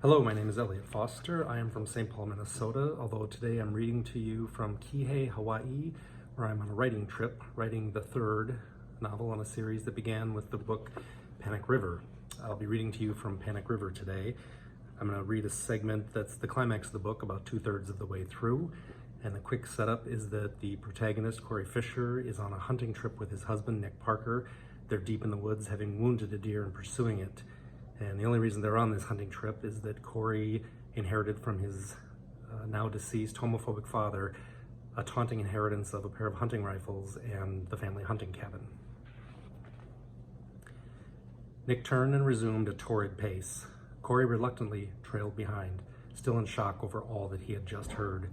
Hello, my name is Elliot Foster. I am from St. Paul, Minnesota, although today I'm reading to you from Kihei, Hawaii, where I'm on a writing trip, writing the third novel in a series that began with the book Panic River. I'll be reading to you from Panic River today. I'm going to read a segment that's the climax of the book, about 2/3 of the way through. And the quick setup is that the protagonist, Corey Fisher, is on a hunting trip with his husband, Nick Parker. They're deep in the woods, having wounded a deer and pursuing it. And the only reason they're on this hunting trip is that Corey inherited from his now deceased homophobic father a taunting inheritance of a pair of hunting rifles and the family hunting cabin. Nick turned and resumed a torrid pace. Corey reluctantly trailed behind, still in shock over all that he had just heard.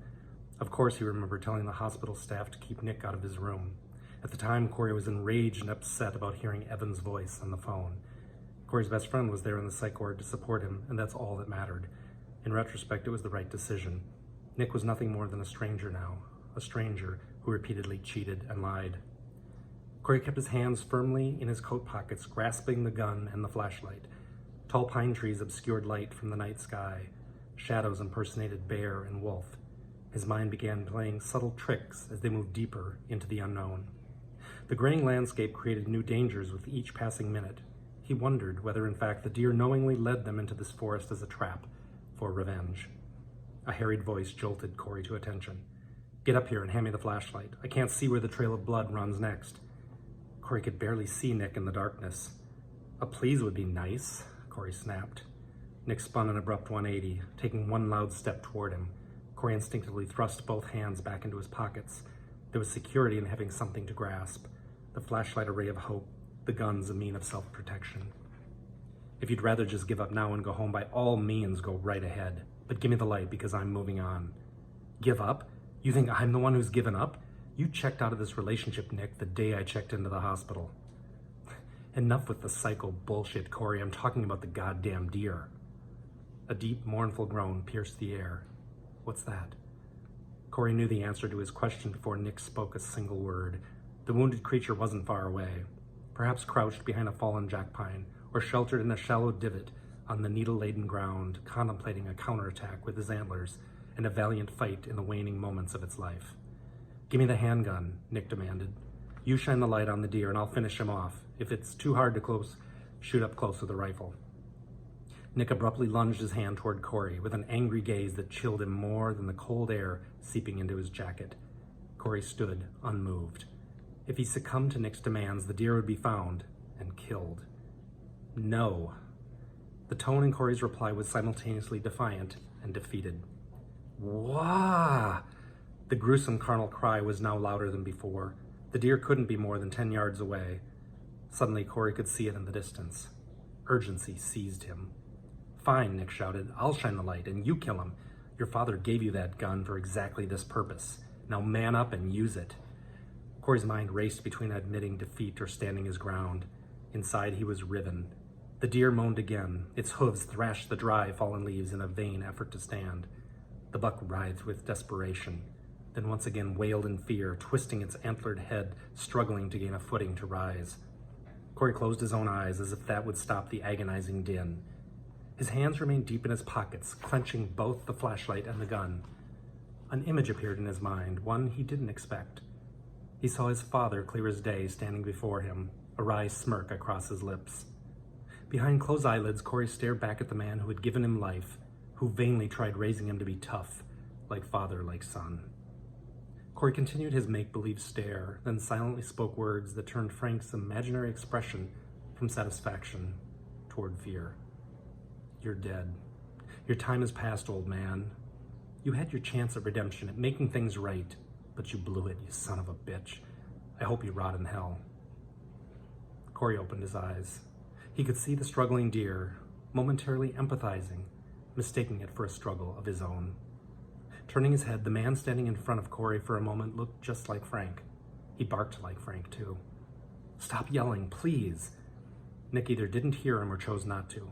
Of course, he remembered telling the hospital staff to keep Nick out of his room. At the time, Corey was enraged and upset about hearing Evan's voice on the phone. Corey's best friend was there in the psych ward to support him, and that's all that mattered. In retrospect, it was the right decision. Nick was nothing more than a stranger now, a stranger who repeatedly cheated and lied. Corey kept his hands firmly in his coat pockets, grasping the gun and the flashlight. Tall pine trees obscured light from the night sky. Shadows impersonated bear and wolf. His mind began playing subtle tricks as they moved deeper into the unknown. The graying landscape created new dangers with each passing minute. He wondered whether, in fact, the deer knowingly led them into this forest as a trap for revenge. A harried voice jolted Corey to attention. "Get up here and hand me the flashlight. I can't see where the trail of blood runs next." Corey could barely see Nick in the darkness. "A please would be nice," Corey snapped. Nick spun an abrupt 180, taking one loud step toward him. Corey instinctively thrust both hands back into his pockets. There was security in having something to grasp. The flashlight a ray of hope, the gun's a mean of self-protection. "If you'd rather just give up now and go home, by all means, go right ahead. But give me the light because I'm moving on." "Give up? You think I'm the one who's given up? You checked out of this relationship, Nick, the day I checked into the hospital." "Enough with the psycho bullshit, Corey. I'm talking about the goddamn deer." A deep, mournful groan pierced the air. "What's that?" Corey knew the answer to his question before Nick spoke a single word. The wounded creature wasn't far away. Perhaps crouched behind a fallen jack pine, or sheltered in a shallow divot on the needle-laden ground, contemplating a counterattack with his antlers and a valiant fight in the waning moments of its life. "Give me the handgun," Nick demanded. "You shine the light on the deer and I'll finish him off. If it's too hard to shoot up close with a rifle." Nick abruptly lunged his hand toward Corey with an angry gaze that chilled him more than the cold air seeping into his jacket. Corey stood unmoved. If he succumbed to Nick's demands, the deer would be found and killed. "No." The tone in Corey's reply was simultaneously defiant and defeated. "Wah!" The gruesome carnal cry was now louder than before. The deer couldn't be more than 10 yards away. Suddenly, Corey could see it in the distance. Urgency seized him. "Fine," Nick shouted. "I'll shine the light and you kill him. Your father gave you that gun for exactly this purpose. Now man up and use it." Corey's mind raced between admitting defeat or standing his ground. Inside, he was riven. The deer moaned again. Its hooves thrashed the dry, fallen leaves in a vain effort to stand. The buck writhed with desperation, then once again wailed in fear, twisting its antlered head, struggling to gain a footing to rise. Corey closed his own eyes as if that would stop the agonizing din. His hands remained deep in his pockets, clenching both the flashlight and the gun. An image appeared in his mind, one he didn't expect. He saw his father clear as day standing before him, a wry smirk across his lips. Behind closed eyelids, Corey stared back at the man who had given him life, who vainly tried raising him to be tough, like father, like son. Corey continued his make-believe stare, then silently spoke words that turned Frank's imaginary expression from satisfaction toward fear. "You're dead. Your time has passed, old man. You had your chance at redemption, at making things right, but you blew it, you son of a bitch. I hope you rot in hell." Corey opened his eyes. He could see the struggling deer, momentarily empathizing, mistaking it for a struggle of his own. Turning his head, the man standing in front of Corey for a moment looked just like Frank. He barked like Frank, too. "Stop yelling, please." Nick either didn't hear him or chose not to.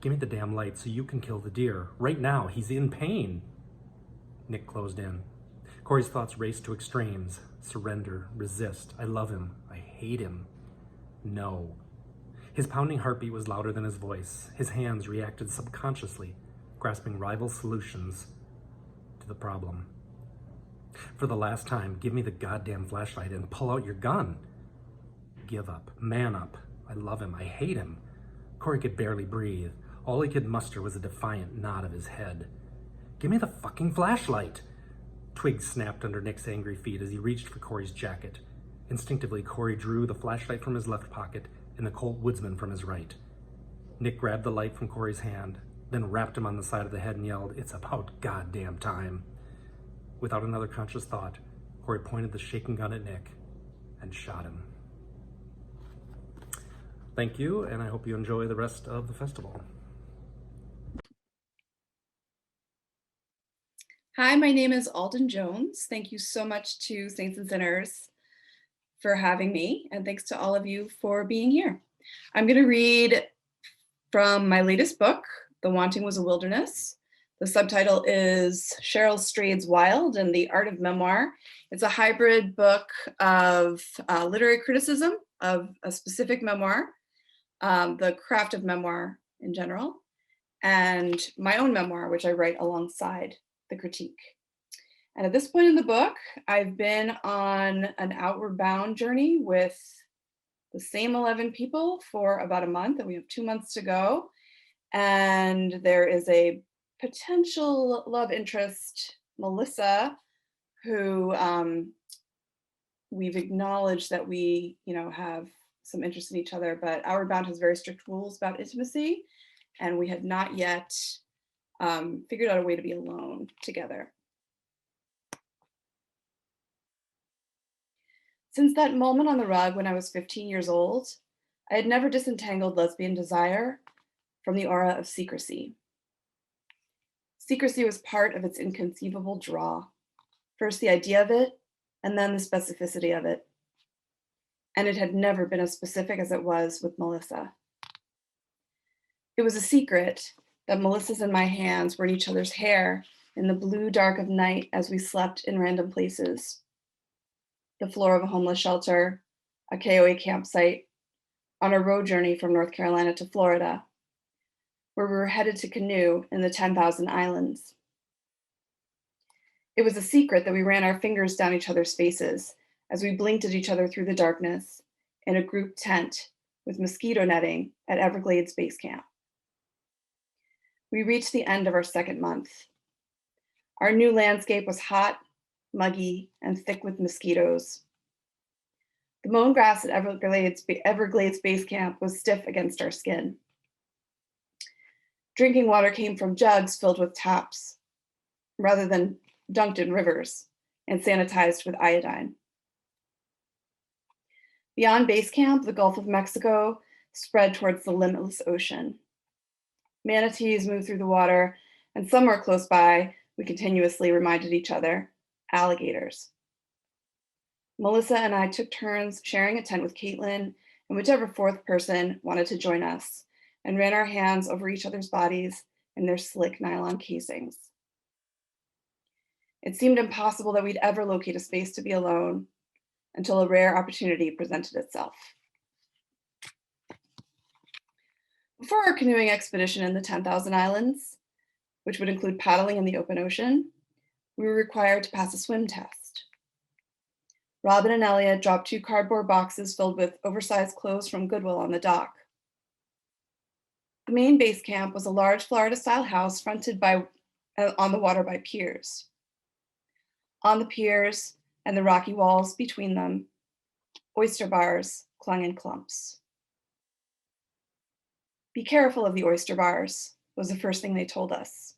"Give me the damn light so you can kill the deer. Right now, he's in pain." Nick closed in. Corey's thoughts raced to extremes. Surrender, resist, I love him, I hate him. No. His pounding heartbeat was louder than his voice. His hands reacted subconsciously, grasping rival solutions to the problem. For the last time, give me the goddamn flashlight and pull out your gun. Give up. Man up. I love him. I hate him. Corey could barely breathe. All he could muster was a defiant nod of his head. Give me the fucking flashlight. Twigs snapped under Nick's angry feet as he reached for Corey's jacket. Instinctively, Corey drew the flashlight from his left pocket and the Colt Woodsman from his right. Nick grabbed the light from Corey's hand, then rapped him on the side of the head and yelled, "It's about goddamn time." Without another conscious thought, Corey pointed the shaking gun at Nick and shot him. Thank you, and I hope you enjoy the rest of the festival. Hi, my name is Alden Jones. Thank you so much to Saints and Sinners for having me, and thanks to all of you for being here. I'm going to read from my latest book, The Wanting Was a Wilderness. The subtitle is Cheryl Strade's Wilde and the Art of Memoir. It's a hybrid book of literary criticism of a specific memoir, the craft of memoir in general, and my own memoir, which I write alongside the critique. And at this point in the book, I've been on an outward bound journey with the same 11 people for about a month, and we have 2 months to go. And there is a potential love interest, Melissa, who we've acknowledged that we, have some interest in each other, but Outward Bound has very strict rules about intimacy, and we had not yet figured out a way to be alone together. Since that moment on the rug when I was 15 years old, I had never disentangled lesbian desire from the aura of secrecy. Secrecy was part of its inconceivable draw. First the idea of it, and then the specificity of it. And it had never been as specific as it was with Melissa. It was a secret that Melissa's and my hands were in each other's hair in the blue dark of night as we slept in random places. The floor of a homeless shelter, a KOA campsite, on a road journey from North Carolina to Florida, where we were headed to canoe in the 10,000 islands. It was a secret that we ran our fingers down each other's faces as we blinked at each other through the darkness in a group tent with mosquito netting at Everglades Base Camp. We reached the end of our second month. Our new landscape was hot, muggy, and thick with mosquitoes. The mown grass at Everglades Base Camp was stiff against our skin. Drinking water came from jugs filled with taps, rather than dunked in rivers and sanitized with iodine. Beyond base camp, the Gulf of Mexico spread towards the limitless ocean. Manatees moved through the water, and somewhere close by, we continuously reminded each other, alligators. Melissa and I took turns sharing a tent with Quinlan and whichever fourth person wanted to join us, and ran our hands over each other's bodies in their slick nylon casings. It seemed impossible that we'd ever locate a space to be alone until a rare opportunity presented itself. Before our canoeing expedition in the 10,000 islands, which would include paddling in the open ocean, we were required to pass a swim test. Robin and Elliot dropped 2 cardboard boxes filled with oversized clothes from Goodwill on the dock. The main base camp was a large Florida-style house fronted on the water by piers. On the piers and the rocky walls between them, oyster bars clung in clumps. Be careful of the oyster bars, was the first thing they told us.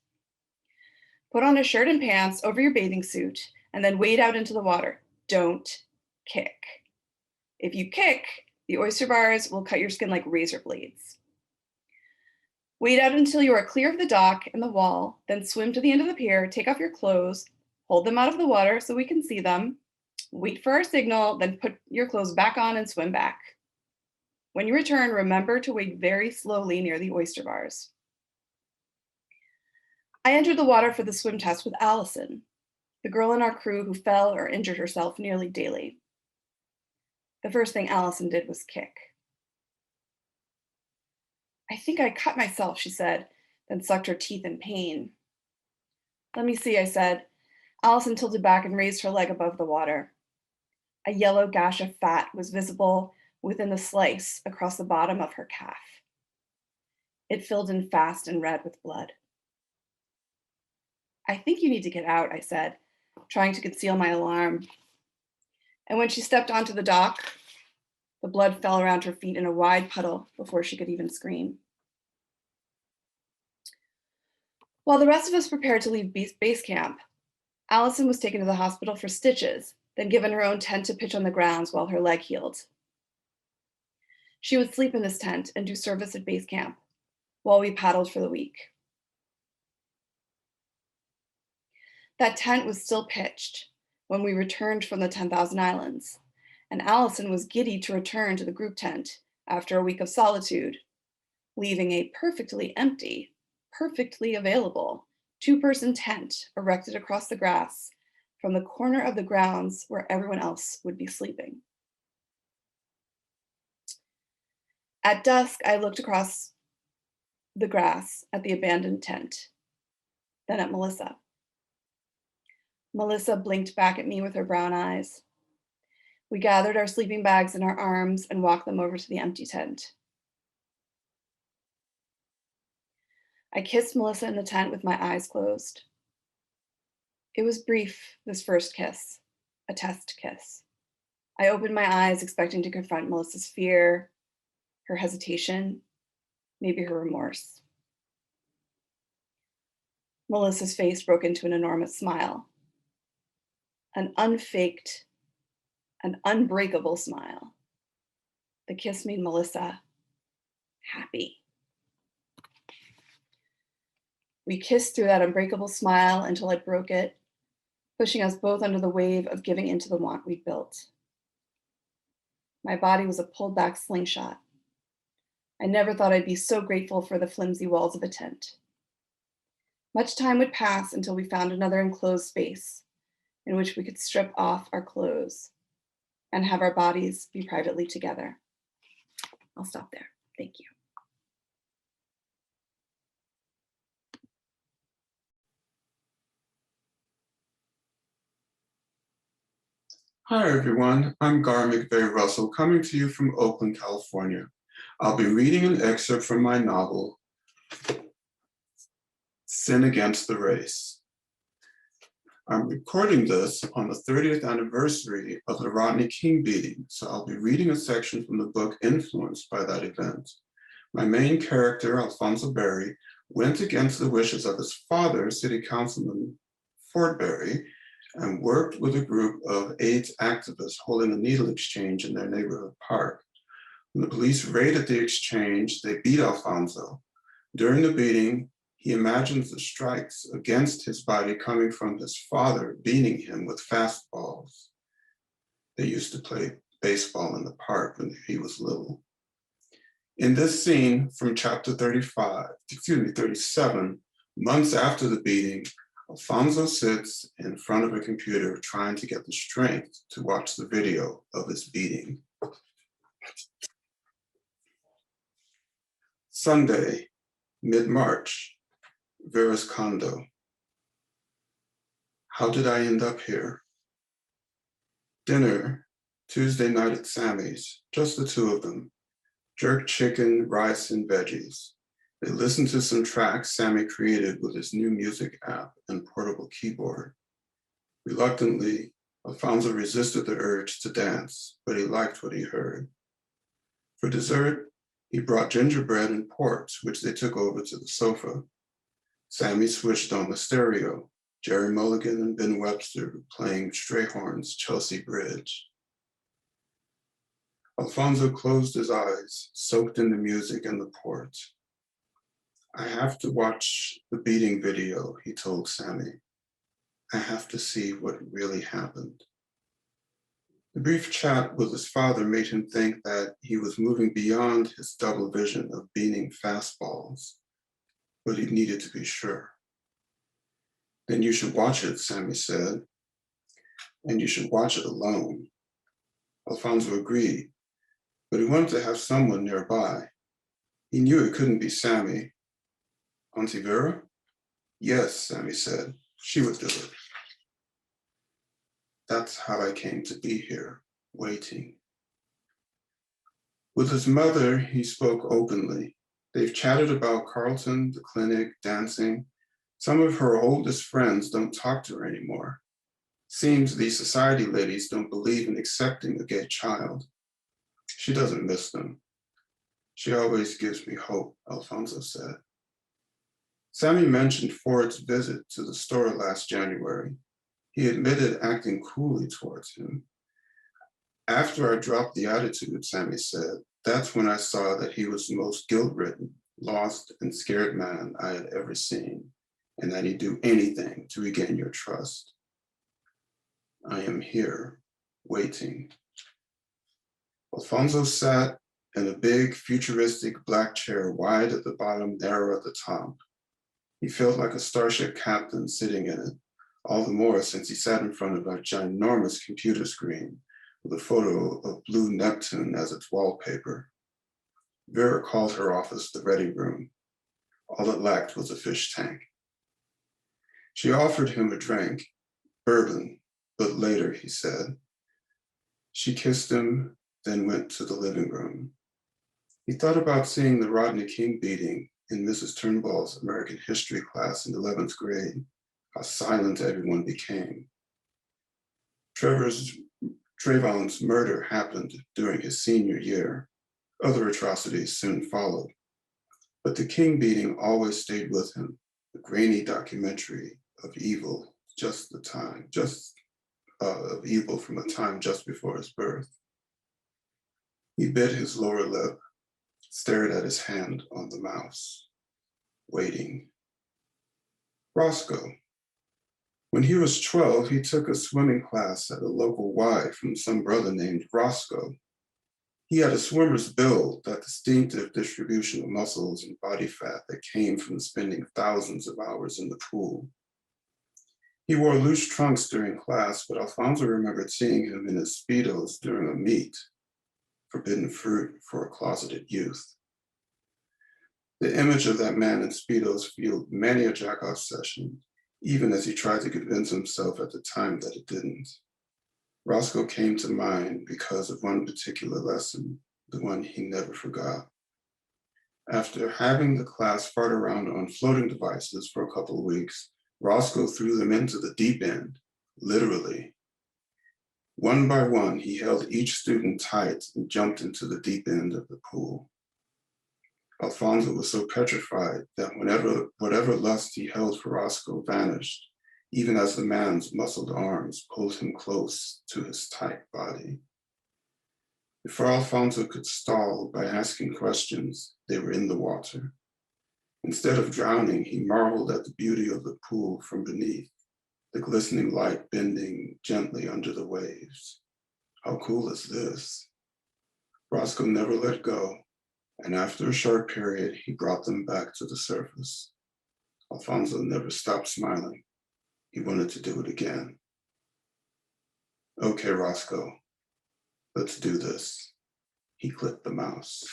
Put on a shirt and pants over your bathing suit and then wade out into the water. Don't kick. If you kick, the oyster bars will cut your skin like razor blades. Wade out until you are clear of the dock and the wall, then swim to the end of the pier, take off your clothes, hold them out of the water so we can see them, wait for our signal, then put your clothes back on and swim back. When you return, remember to wade very slowly near the oyster bars. I entered the water for the swim test with Allison, the girl in our crew who fell or injured herself nearly daily. The first thing Allison did was kick. I think I cut myself, she said, then sucked her teeth in pain. "Let me see," I said. Allison tilted back and raised her leg above the water. A yellow gash of fat was visible within the slice across the bottom of her calf. It filled in fast and red with blood. "I think you need to get out," I said, trying to conceal my alarm. And when she stepped onto the dock, the blood fell around her feet in a wide puddle before she could even scream. While the rest of us prepared to leave base camp, Allison was taken to the hospital for stitches, then given her own tent to pitch on the grounds while her leg healed. She would sleep in this tent and do service at base camp while we paddled for the week. That tent was still pitched when we returned from the 10,000 Islands, and Allison was giddy to return to the group tent after a week of solitude, leaving a perfectly empty, perfectly available two-person tent erected across the grass from the corner of the grounds where everyone else would be sleeping. At dusk, I looked across the grass at the abandoned tent, then at Melissa. Melissa blinked back at me with her brown eyes. We gathered our sleeping bags in our arms and walked them over to the empty tent. I kissed Melissa in the tent with my eyes closed. It was brief, this first kiss, a test kiss. I opened my eyes expecting to confront Melissa's fear, her hesitation, maybe her remorse. Melissa's face broke into an enormous smile. An unfaked, an unbreakable smile. The kiss made Melissa happy. We kissed through that unbreakable smile until I broke it, pushing us both under the wave of giving into the want we'd built. My body was a pulled back slingshot. I never thought I'd be so grateful for the flimsy walls of a tent. Much time would pass until we found another enclosed space in which we could strip off our clothes and have our bodies be privately together. I'll stop there. Thank you. Hi, everyone. I'm Gar McVey-Russell, coming to you from Oakland, California. I'll be reading an excerpt from my novel, Sin Against the Race. I'm recording this on the 30th anniversary of the Rodney King beating, so I'll be reading a section from the book influenced by that event. My main character, Alfonso Berry, went against the wishes of his father, City Councilman Ford Berry, and worked with a group of AIDS activists holding a needle exchange in their neighborhood park. When the police raided the exchange, they beat Alfonso. During the beating, he imagines the strikes against his body coming from his father beating him with fastballs. They used to play baseball in the park when he was little. In this scene from chapter 37, months after the beating, Alfonso sits in front of a computer trying to get the strength to watch the video of his beating. Sunday, mid-March, Vera's condo. How did I end up here? Dinner, Tuesday night at Sammy's, just the two of them. Jerk chicken, rice, and veggies. They listened to some tracks Sammy created with his new music app and portable keyboard. Reluctantly, Alfonso resisted the urge to dance, but he liked what he heard. For dessert, he brought gingerbread and ports, which they took over to the sofa. Sammy switched on the stereo, Jerry Mulligan and Ben Webster playing Strayhorn's Chelsea Bridge. Alfonso closed his eyes, soaked in the music and the port. I have to watch the beating video, he told Sammy. I have to see what really happened. The brief chat with his father made him think that he was moving beyond his double vision of beating fastballs, but he needed to be sure. Then you should watch it, Sammy said, and you should watch it alone. Alfonso agreed, but he wanted to have someone nearby. He knew it couldn't be Sammy. Auntie Vera? Yes, Sammy said. She would do it. That's how I came to be here, waiting. With his mother, he spoke openly. They've chatted about Carlton, the clinic, dancing. Some of her oldest friends don't talk to her anymore. Seems these society ladies don't believe in accepting a gay child. She doesn't miss them. She always gives me hope, Alfonso said. Sammy mentioned Ford's visit to the store last January. He admitted acting coolly towards him. After I dropped the attitude, Sammy said, that's when I saw that he was the most guilt-ridden, lost, and scared man I had ever seen, and that he'd do anything to regain your trust. I am here, waiting. Alfonso sat in a big, futuristic black chair, wide at the bottom, narrow at the top. He felt like a starship captain sitting in it, all the more since he sat in front of a ginormous computer screen with a photo of blue Neptune as its wallpaper. Vera called her office the ready room. All it lacked was a fish tank. She offered him a drink, bourbon, but later, he said. She kissed him, then went to the living room. He thought about seeing the Rodney King beating in Mrs. Turnbull's American history class in 11th grade, how silent everyone became. Trayvon's murder happened during his senior year. Other atrocities soon followed. But the King beating always stayed with him, a grainy documentary of evil, of evil from a time just before his birth. He bit his lower lip, stared at his hand on the mouse, waiting. Roscoe. When he was 12, he took a swimming class at a local Y from some brother named Roscoe. He had a swimmer's build, that distinctive distribution of muscles and body fat that came from spending thousands of hours in the pool. He wore loose trunks during class, but Alfonso remembered seeing him in his Speedos during a meet, forbidden fruit for a closeted youth. The image of that man in Speedos fueled many a jack-off session, even as he tried to convince himself at the time that it didn't. Roscoe came to mind because of one particular lesson, the one he never forgot. After having the class fart around on floating devices for a couple of weeks, Roscoe threw them into the deep end, literally. One by one, he held each student tight and jumped into the deep end of the pool. Alfonso was so petrified that whatever lust he held for Roscoe vanished, even as the man's muscled arms pulled him close to his tight body. Before Alfonso could stall by asking questions, they were in the water. Instead of drowning, he marveled at the beauty of the pool from beneath, the glistening light bending gently under the waves. How cool is this? Roscoe never let go, and after a short period, he brought them back to the surface. Alfonso never stopped smiling. He wanted to do it again. Okay, Roscoe, let's do this. He clicked the mouse.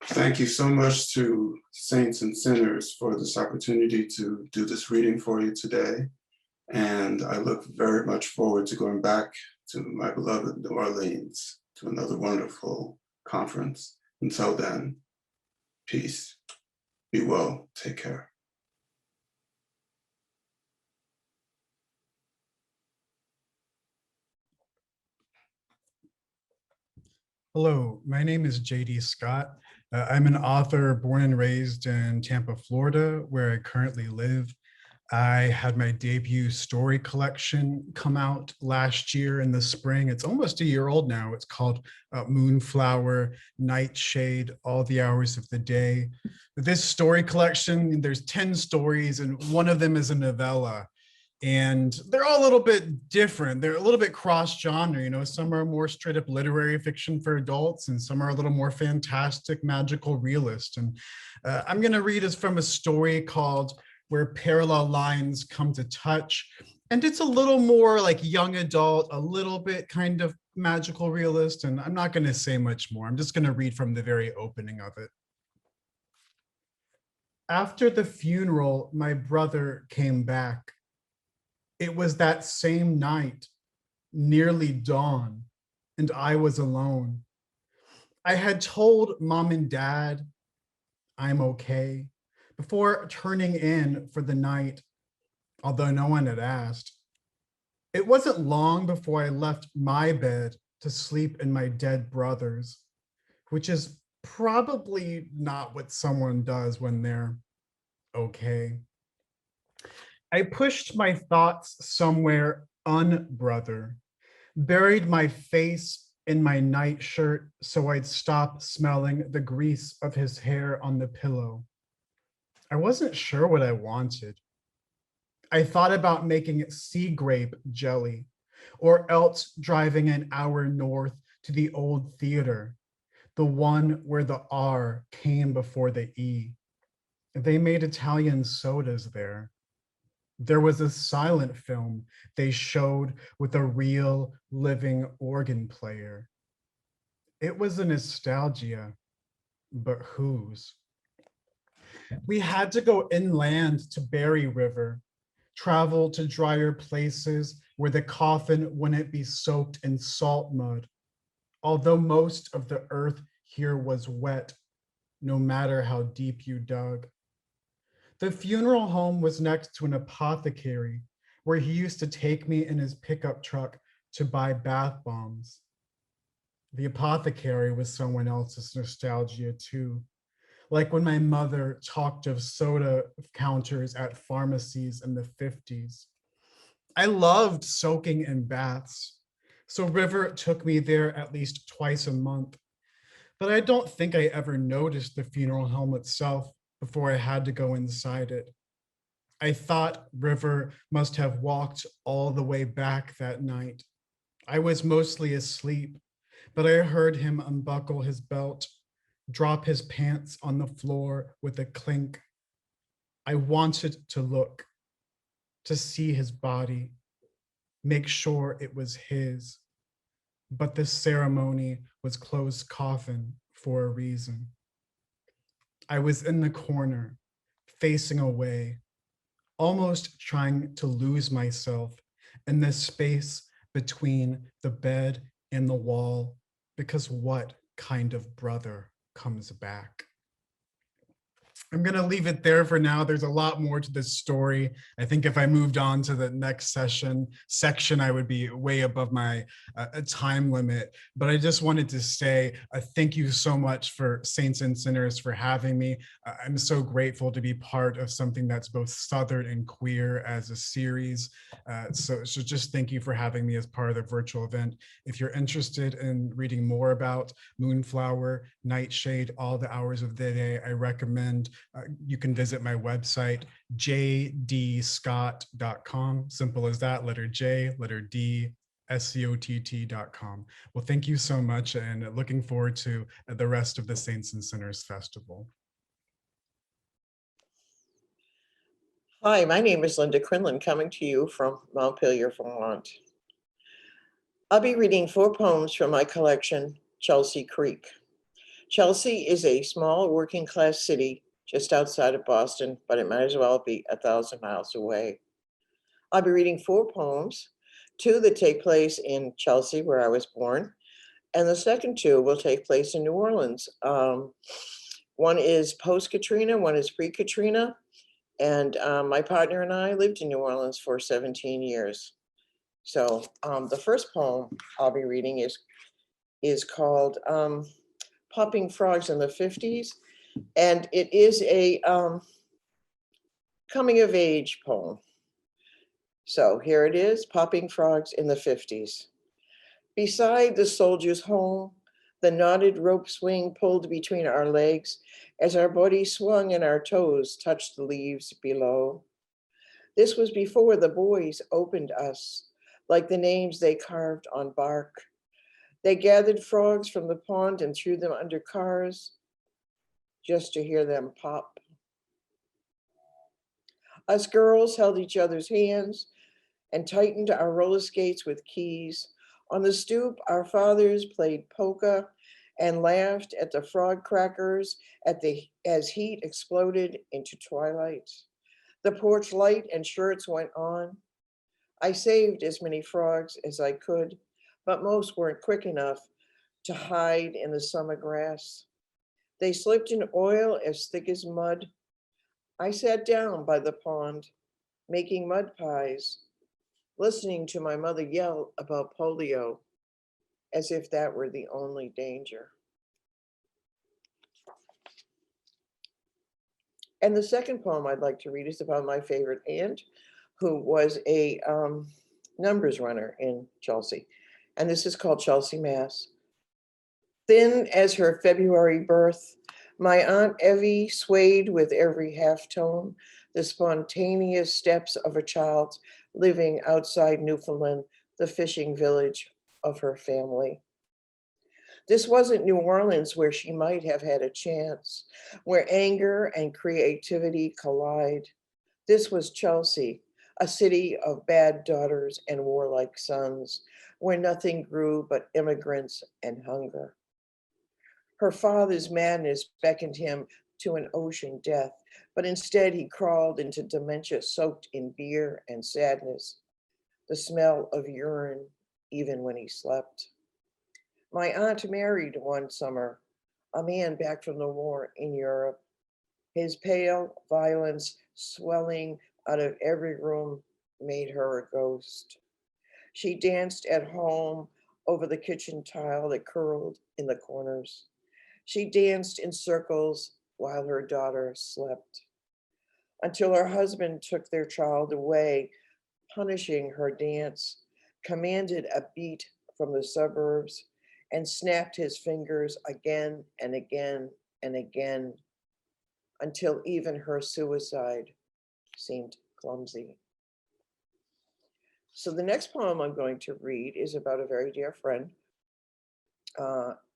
Thank you so much to Saints and Sinners for this opportunity to do this reading for you today. And I look very much forward to going back to my beloved New Orleans to another wonderful conference. Until then, peace. Be well. Take care. Hello, my name is JD Scott. I'm an author born and raised in Tampa, Florida, where I currently live. I had my debut story collection come out last year in the spring. It's almost a year old now. It's called Moonflower, Nightshade, All the Hours of the Day. This story collection, there's 10 stories, and one of them is a novella. And they're all a little bit different. They're a little bit cross-genre, you know, some are more straight up literary fiction for adults, and some are a little more fantastic, magical, realist. And I'm gonna read us from a story called Where Parallel Lines Come to Touch. And it's a little more like young adult, a little bit kind of magical realist, and I'm not gonna say much more. I'm just gonna read from the very opening of it. After the funeral, my brother came back. It was that same night, nearly dawn, and I was alone. I had told mom and dad I'm okay before turning in for the night, although no one had asked. It wasn't long before I left my bed to sleep in my dead brother's, which is probably not what someone does when they're okay. I pushed my thoughts somewhere unbrother, buried my face in my nightshirt so I'd stop smelling the grease of his hair on the pillow. I wasn't sure what I wanted. I thought about making sea grape jelly, or else driving an hour north to the old theater, the one where the R came before the E. They made Italian sodas there. There was a silent film they showed with a real living organ player. It was a nostalgia, but whose? We had to go inland to Berry River, travel to drier places where the coffin wouldn't be soaked in salt mud, although most of the earth here was wet, no matter how deep you dug. The funeral home was next to an apothecary where he used to take me in his pickup truck to buy bath bombs. The apothecary was someone else's nostalgia too, like when my mother talked of soda counters at pharmacies in the 50s. I loved soaking in baths, so River took me there at least twice a month, but I don't think I ever noticed the funeral home itself before I had to go inside it. I thought River must have walked all the way back that night. I was mostly asleep, but I heard him unbuckle his belt, drop his pants on the floor with a clink. I wanted to look, to see his body, make sure it was his, but the ceremony was closed coffin for a reason. I was in the corner, facing away, almost trying to lose myself in the space between the bed and the wall, because what kind of brother comes back? I'm going to leave it there for now. There's a lot more to this story. I think if I moved on to the next section, I would be way above my time limit. But I just wanted to say thank you so much for Saints and Sinners for having me. I'm so grateful to be part of something that's both Southern and queer as a series. So just thank you for having me as part of the virtual event. If you're interested in reading more about Moonflower, Nightshade, all the hours of the day, I recommend you can visit my website, jdscott.com. Simple as that, letter J, letter D, SCOTT.com. Well, thank you so much, and looking forward to the rest of the Saints and Sinners Festival. Hi, my name is Linda Quinlan, coming to you from Montpelier, Vermont. I'll be reading 4 poems from my collection, Chelsea Creek. Chelsea is a small working class city just outside of Boston, but it might as well be 1,000 miles away. I'll be reading 4 poems, 2 that take place in Chelsea, where I was born, and the second 2 will take place in New Orleans. One is post-Katrina, one is pre-Katrina, and my partner and I lived in New Orleans for 17 years. So the first poem I'll be reading is called Popping Frogs in the 50s. And it is a coming of age poem. So here it is, Popping Frogs in the 50s. Beside the soldier's home, the knotted rope swing pulled between our legs as our bodies swung and our toes touched the leaves below. This was before the boys opened us, like the names they carved on bark. They gathered frogs from the pond and threw them under cars, just to hear them pop. Us girls held each other's hands and tightened our roller skates with keys. On the stoop, our fathers played polka and laughed at the frog crackers as heat exploded into twilight. The porch light and shirts went on. I saved as many frogs as I could, but most weren't quick enough to hide in the summer grass. They slipped in oil as thick as mud. I sat down by the pond, making mud pies, listening to my mother yell about polio, as if that were the only danger. And the second poem I'd like to read is about my favorite aunt, who was a numbers runner in Chelsea. And this is called Chelsea, Mass. Thin as her February birth, my Aunt Evie swayed with every half tone, the spontaneous steps of a child living outside Newfoundland, the fishing village of her family. This wasn't New Orleans, where she might have had a chance, where anger and creativity collide. This was Chelsea, a city of bad daughters and warlike sons, where nothing grew but immigrants and hunger. Her father's madness beckoned him to an ocean death, but instead he crawled into dementia soaked in beer and sadness, the smell of urine even when he slept. My aunt married one summer, a man back from the war in Europe. His pale violence swelling out of every room made her a ghost. She danced at home over the kitchen tile that curled in the corners. She danced in circles while her daughter slept, until her husband took their child away, punishing her dance, commanded a beat from the suburbs, and snapped his fingers again and again and again, until even her suicide seemed clumsy. So the next poem I'm going to read is about a very dear friend.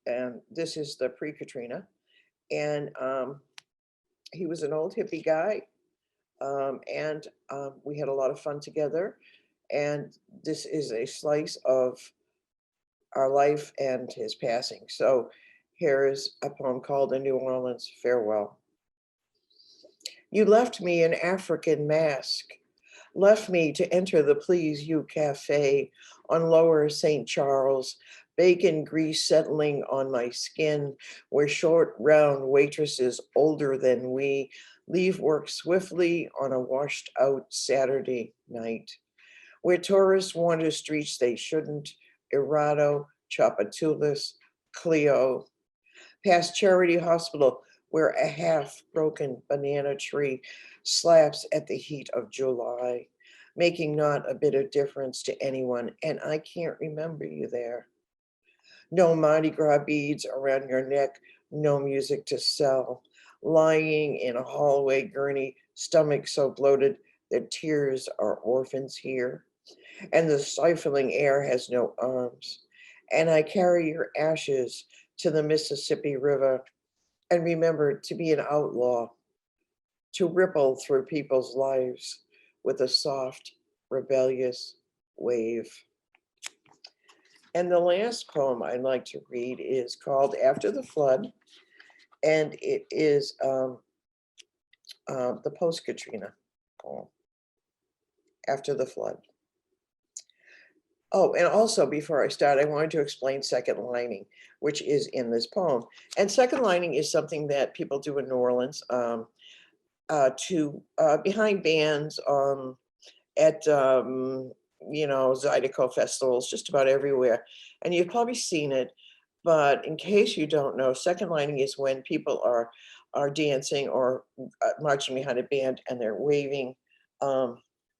And this is the pre-Katrina. And he was an old hippie guy. And we had a lot of fun together. And this is a slice of our life and his passing. So here is a poem called The New Orleans Farewell. You left me an African mask, left me to enter the Please You Cafe on Lower St. Charles, bacon grease settling on my skin, where short, round waitresses older than we leave work swiftly on a washed out Saturday night, where tourists wander streets they shouldn't, Errato, Chapatulas, Clio, past Charity Hospital, where a half-broken banana tree slaps at the heat of July, making not a bit of difference to anyone, and I can't remember you there. No Mardi Gras beads around your neck, no music to sell, lying in a hallway gurney, stomach so bloated that tears are orphans here, and the stifling air has no arms, and I carry your ashes to the Mississippi River, and remember to be an outlaw, to ripple through people's lives with a soft, rebellious wave. And the last poem I'd like to read is called After the Flood, and it is the post-Katrina poem, After the Flood. Oh, and also before I start, I wanted to explain second lining, which is in this poem. And second lining is something that people do in New Orleans behind bands at Zydeco festivals, just about everywhere. And you've probably seen it, but in case you don't know, second lining is when people are dancing or marching behind a band and they're waving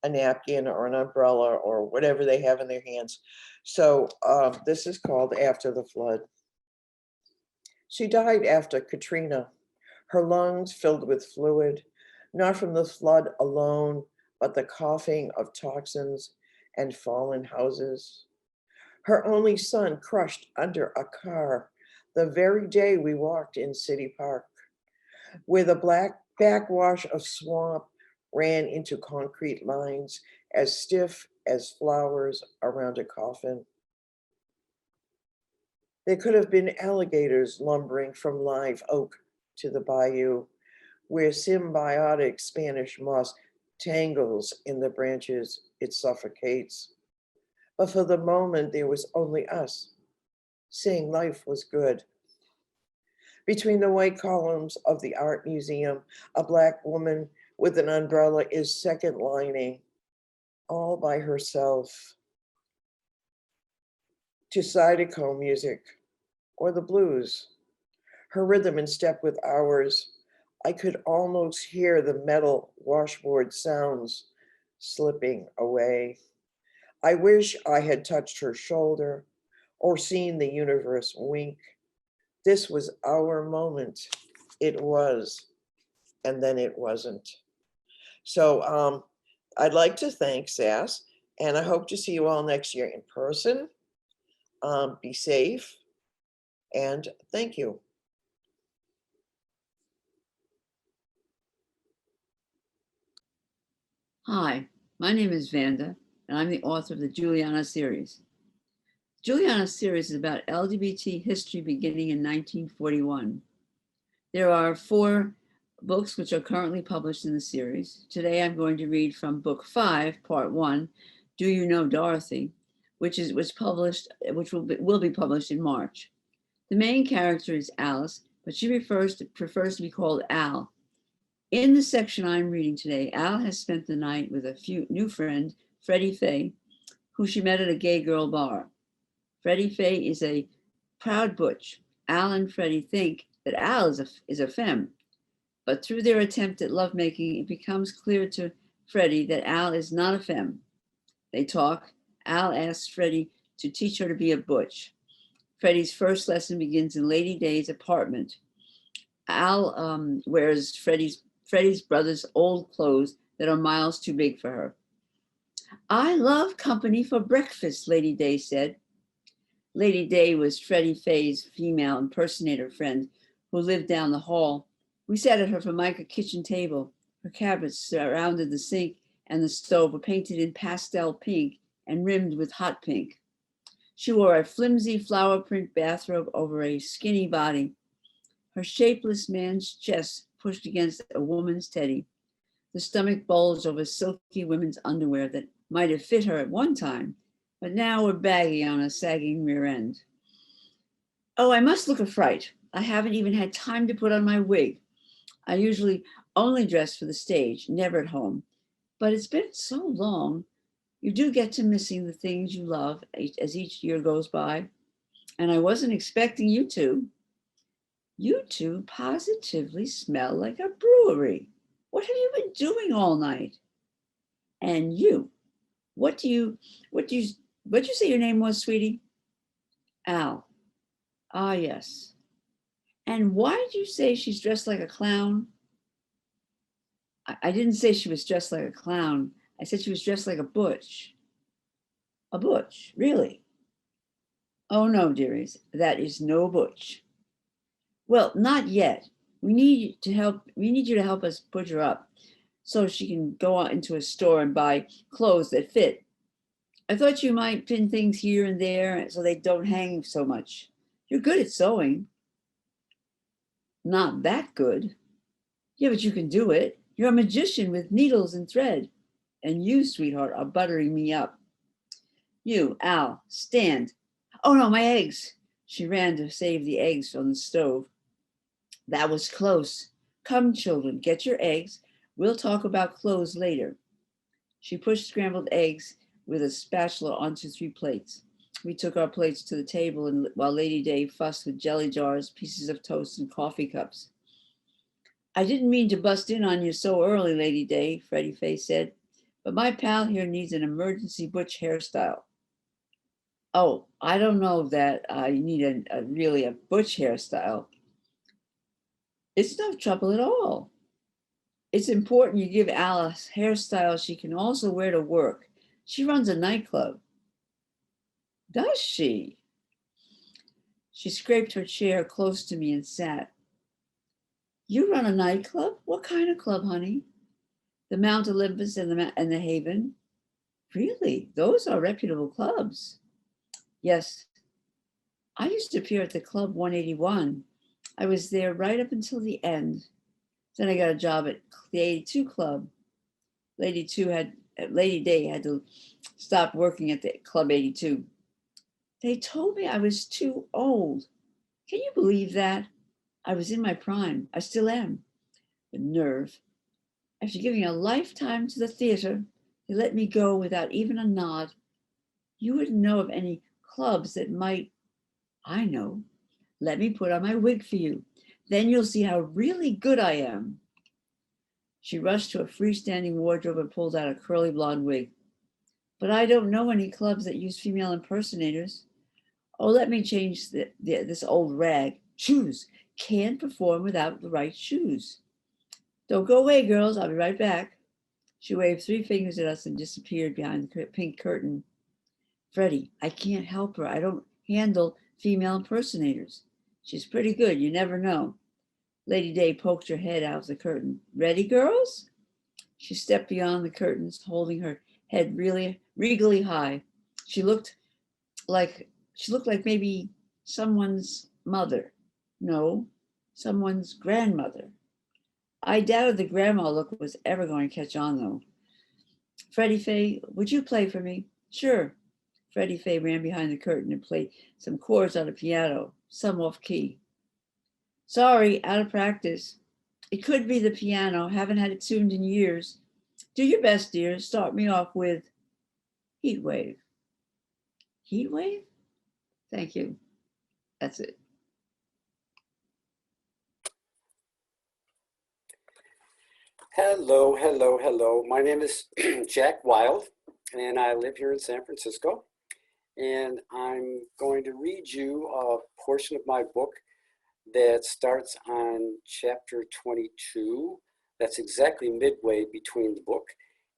a napkin or an umbrella or whatever they have in their hands. So this is called After the Flood. She died after Katrina, her lungs filled with fluid, not from the flood alone, but the coughing of toxins and fallen houses. Her only son crushed under a car the very day we walked in City Park, where the black backwash of swamp ran into concrete lines as stiff as flowers around a coffin. There could have been alligators lumbering from live oak to the bayou, where symbiotic Spanish moss tangles in the branches it suffocates. But for the moment, there was only us, saying life was good. Between the white columns of the art museum, a Black woman with an umbrella is second lining, all by herself, to Zydeco music or the blues. Her rhythm in step with ours, I could almost hear the metal washboard sounds slipping away. I wish I had touched her shoulder or seen the universe wink. This was our moment. It was, and then it wasn't. So I'd like to thank SAS, and I hope to see you all next year in person. Be safe, and thank you. Hi, my name is Vanda, and I'm the author of the Juliana series. Juliana series is about LGBT history beginning in 1941. There are 4 books which are currently published in the series. Today I'm going to read from book 5, part 1, Do You Know Dorothy, which will be published in March. The main character is Alice, but she prefers to be called Al. In the section I'm reading today, Al has spent the night with a new friend, Freddie Fay, who she met at a gay girl bar. Freddie Fay is a proud butch. Al and Freddie think that Al is a femme, but through their attempt at lovemaking, it becomes clear to Freddie that Al is not a femme. They talk. Al asks Freddie to teach her to be a butch. Freddie's first lesson begins in Lady Day's apartment. Al wears Freddie's brother's old clothes that are miles too big for her. I love company for breakfast, Lady Day said. Lady Day was Freddie Fay's female impersonator friend who lived down the hall. We sat at her Formica kitchen table. Her cabinets surrounded the sink, and the stove were painted in pastel pink and rimmed with hot pink. She wore a flimsy flower print bathrobe over a skinny body. Her shapeless man's chest pushed against a woman's teddy. The stomach bulged over silky women's underwear that might have fit her at one time, but now were baggy on a sagging rear end. Oh, I must look a fright. I haven't even had time to put on my wig. I usually only dress for the stage, never at home. But it's been so long. You do get to missing the things you love as each year goes by. And I wasn't expecting you to. You two positively smell like a brewery. What have you been doing all night? And you, what'd you say your name was, sweetie? Al. Ah, yes. And why did you say she's dressed like a clown? I didn't say she was dressed like a clown. I said she was dressed like a butch. A butch, really? Oh no, dearies, that is no butch. Well, not yet. We need you to help us put her up so she can go out into a store and buy clothes that fit. I thought you might pin things here and there so they don't hang so much. You're good at sewing. Not that good. Yeah, but you can do it. You're a magician with needles and thread. And you, sweetheart, are buttering me up. You, Al, stand. Oh no, my eggs. She ran to save the eggs from the stove. That was close. Come, children, get your eggs. We'll talk about clothes later. She pushed scrambled eggs with a spatula onto 3 plates. We took our plates to the table and while Lady Day fussed with jelly jars, pieces of toast, and coffee cups. I didn't mean to bust in on you so early, Lady Day, Freddie Fay said, but my pal here needs an emergency butch hairstyle. Oh, I don't know that you need really a butch hairstyle. It's no trouble at all. It's important you give Alice a hairstyle she can also wear to work. She runs a nightclub. Does she? She scraped her chair close to me and sat. You run a nightclub? What kind of club, honey? The Mount Olympus and the Haven. Really? Those are reputable clubs. Yes. I used to appear at the Club 181. I was there right up until the end. Then I got a job at the 82 Club. Lady Day had to stop working at the Club 82. They told me I was too old. Can you believe that? I was in my prime. I still am. The nerve. After giving a lifetime to the theater, they let me go without even a nod. You wouldn't know of any clubs that might, I know. Let me put on my wig for you. Then you'll see how really good I am. She rushed to a freestanding wardrobe and pulled out a curly blonde wig. But I don't know any clubs that use female impersonators. Oh, let me change this old rag. Shoes. Can't perform without the right shoes. Don't go away, girls. I'll be right back. She waved 3 fingers at us and disappeared behind the pink curtain. Freddie, I can't help her. I don't handle female impersonators. She's pretty good. You never know. Lady Day poked her head out of the curtain. Ready, girls? She stepped beyond the curtains, holding her head really regally high. She looked like maybe someone's mother. No, someone's grandmother. I doubted the grandma look was ever going to catch on, though. Freddie Faye, would you play for me? Sure. Freddie Faye ran behind the curtain and played some chords on the piano, some off key. Sorry, out of practice. It could be the piano. Haven't had it tuned in years. Do your best, dear. Start me off with Heat Wave. Heat Wave? Thank you. That's it. Hello, hello, hello. My name is Jack Wilde, and I live here in San Francisco. And I'm going to read you a portion of my book that starts on chapter 22. That's exactly midway between the book.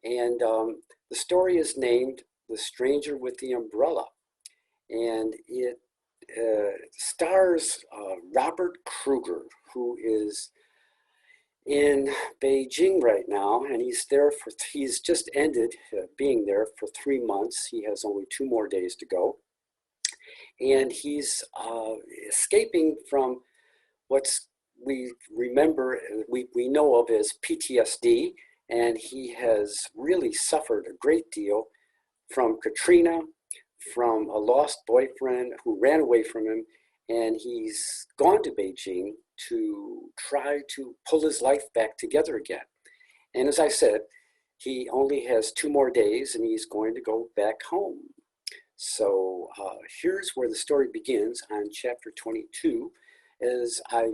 And the story is named The Stranger with the Umbrella. And it stars Robert Kruger, who is in Beijing right now, and he's just ended being there for 3 months. He has only 2 more days to go. And he's escaping from we know of as PTSD, and he has really suffered a great deal from Katrina, from a lost boyfriend who ran away from him, and he's gone to Beijing to try to pull his life back together again. And as I said, he only has 2 more days and he's going to go back home. So here's where the story begins on chapter 22. As I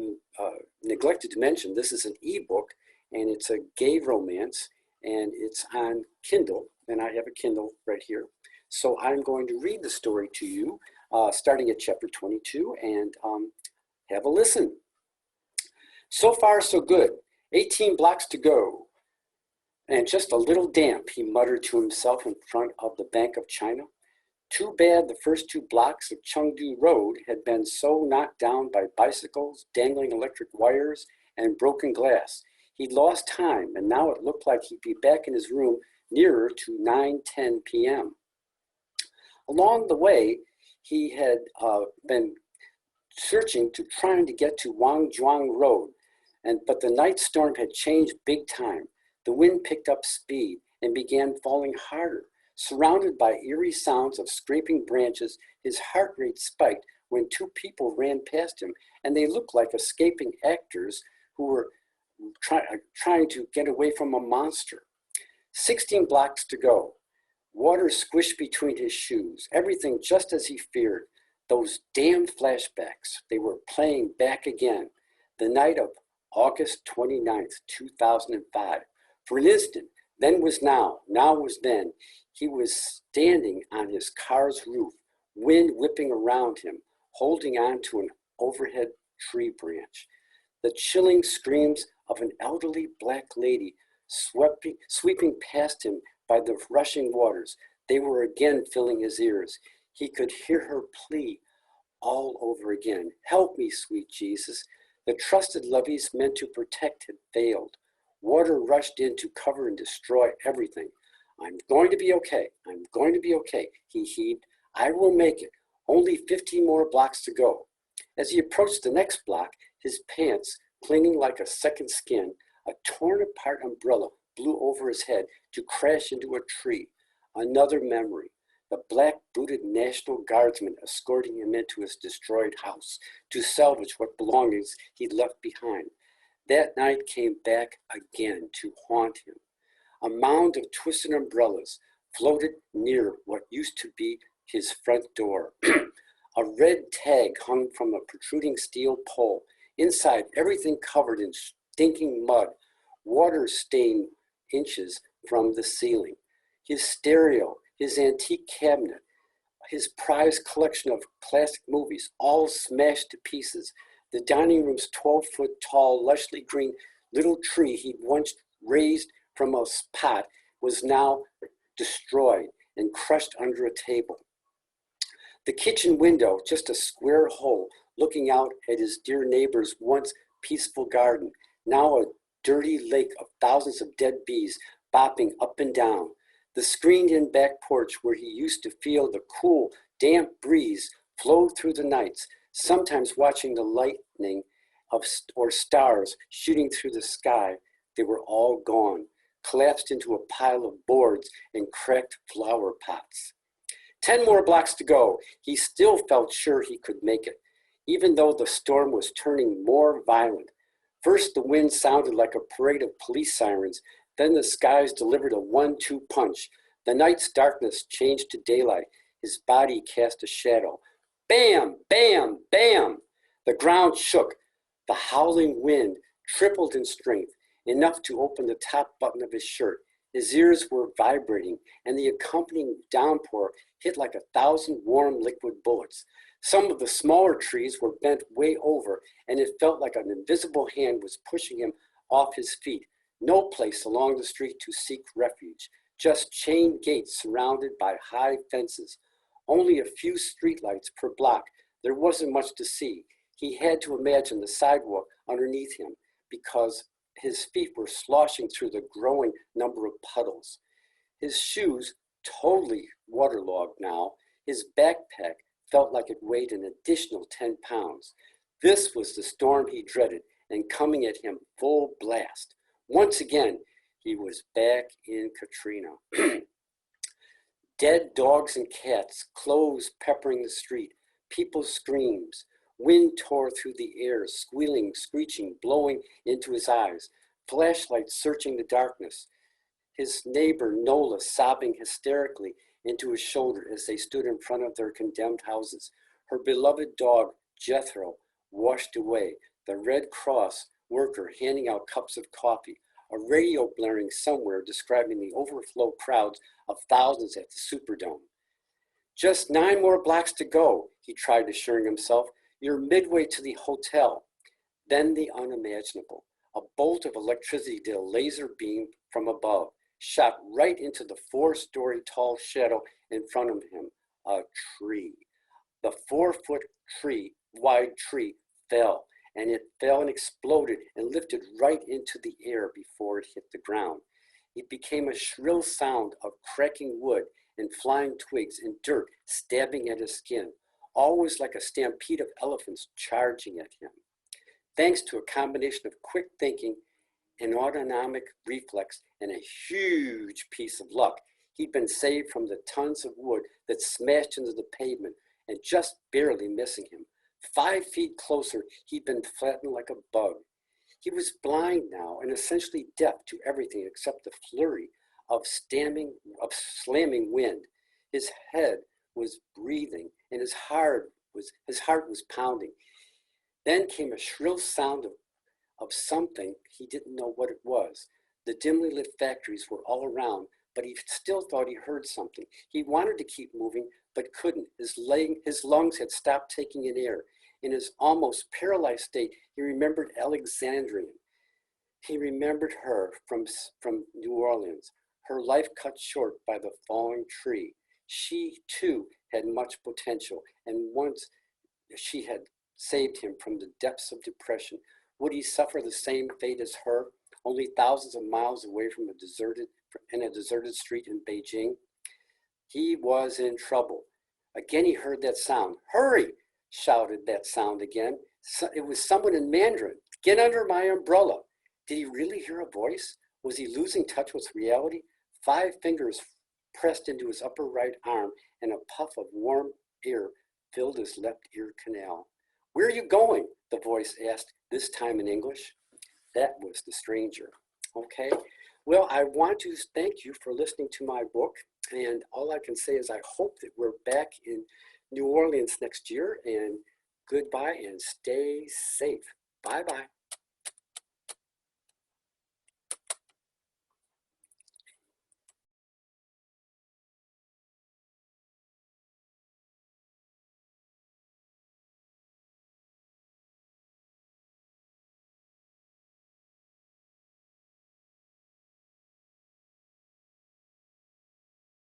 neglected to mention, this is an ebook and it's a gay romance and it's on Kindle, and I have a Kindle right here. So I'm going to read the story to you starting at chapter 22 and have a listen. So far, so good. 18 blocks to go. And just a little damp, he muttered to himself in front of the Bank of China. Too bad the first 2 blocks of Chengdu Road had been so knocked down by bicycles, dangling electric wires, and broken glass. He'd lost time, and now it looked like he'd be back in his room nearer to 9:10 p.m. Along the way, he had been searching trying to get to Wangzhuang Road, but the night storm had changed big time. The wind picked up speed and began falling harder. Surrounded by eerie sounds of scraping branches, his heart rate spiked when 2 people ran past him, and they looked like escaping actors who were trying to get away from a monster. 16 blocks to go. Water squished between his shoes, everything just as he feared. Those damn flashbacks, they were playing back again. The night of August 29th, 2005. For an instant, then was now was then. He was standing on his car's roof, wind whipping around him, holding on to an overhead tree branch. The chilling screams of an elderly black lady sweeping past him by the rushing waters. They were again filling his ears. He could hear her plea all over again. Help me, sweet Jesus. The trusted levees meant to protect had failed. Water rushed in to cover and destroy everything. I'm going to be okay. I'm going to be okay, he heaved. I will make it. Only 15 more blocks to go. As he approached the next block, his pants, clinging like a second skin, a torn apart umbrella blew over his head to crash into a tree. Another memory. The black-booted National Guardsman escorting him into his destroyed house to salvage what belongings he'd left behind. That night came back again to haunt him. A mound of twisted umbrellas floated near what used to be his front door. A red tag hung from a protruding steel pole. Inside, everything covered in stinking mud, water stained inches from the ceiling. His stereo, his antique cabinet, his prized collection of classic movies, all smashed to pieces. The dining room's 12-foot tall, lushly green little tree he'd once raised from a pot was now destroyed and crushed under a table. The kitchen window, just a square hole looking out at his dear neighbor's once peaceful garden, now a dirty lake of thousands of dead bees bopping up and down. The screened-in back porch where he used to feel the cool, damp breeze flow through the nights, sometimes watching the lightning or stars shooting through the sky. They were all gone, collapsed into a pile of boards and cracked flower pots. 10 more blocks to go. He still felt sure he could make it, even though the storm was turning more violent. First, the wind sounded like a parade of police sirens. Then the skies delivered a 1-2 punch. The night's darkness changed to daylight. His body cast a shadow. Bam, bam, bam. The ground shook. The howling wind tripled in strength, enough to open the top button of his shirt. His ears were vibrating, and the accompanying downpour hit like 1,000 warm liquid bullets. Some of the smaller trees were bent way over, and it felt like an invisible hand was pushing him off his feet. No place along the street to seek refuge, just chain gates surrounded by high fences. Only a few streetlights per block. There wasn't much to see. He had to imagine the sidewalk underneath him because his feet were sloshing through the growing number of puddles. His shoes, totally waterlogged now, his backpack felt like it weighed an additional 10 pounds. This was the storm he dreaded and coming at him full blast. Once again, he was back in Katrina. Dead dogs and cats, clothes peppering the street, people's screams. Wind tore through the air, squealing, screeching, blowing into his eyes. Flashlights searching the darkness. His neighbor, Nola, sobbing hysterically into his shoulder as they stood in front of their condemned houses. Her beloved dog, Jethro, washed away. The Red Cross worker handing out cups of coffee. A radio blaring somewhere describing the overflow crowds of thousands at the Superdome. Just 9 more blocks to go, he tried assuring himself. You're midway to the hotel. Then the unimaginable. A bolt of electricity did a laser beam from above, shot right into the 4-story tall shadow in front of him, a tree. The 4-foot wide tree fell, and it fell and exploded and lifted right into the air before it hit the ground. It became a shrill sound of cracking wood and flying twigs and dirt stabbing at his skin, always like a stampede of elephants charging at him. Thanks to a combination of quick thinking, an autonomic reflex, and a huge piece of luck, he'd been saved from the tons of wood that smashed into the pavement and just barely missing him. 5 feet closer, he'd been flattened like a bug. He was blind now and essentially deaf to everything except the flurry of slamming wind. His head was breathing and his heart was pounding. Then came a shrill sound of something. He didn't know what it was. The dimly lit factories were all around, but he still thought he heard something. He wanted to keep moving, but couldn't. His lungs had stopped taking in air. In his almost paralyzed state, he remembered Alexandrian. He remembered her from New Orleans, her life cut short by the falling tree. She, too, had much potential, and once she had saved him from the depths of depression. Would he suffer the same fate as her, only thousands of miles away from a deserted street in Beijing? He was in trouble. Again, he heard that sound. Hurry, shouted that sound again. It was someone in Mandarin. Get under my umbrella. Did he really hear a voice? Was he losing touch with reality? 5 fingers pressed into his upper right arm, and a puff of warm air filled his left ear canal. Where are you going? The voice asked, this time in English. That was the stranger. Okay, well, I want to thank you for listening to my book. And all I can say is I hope that we're back in New Orleans next year. And goodbye and stay safe. Bye-bye.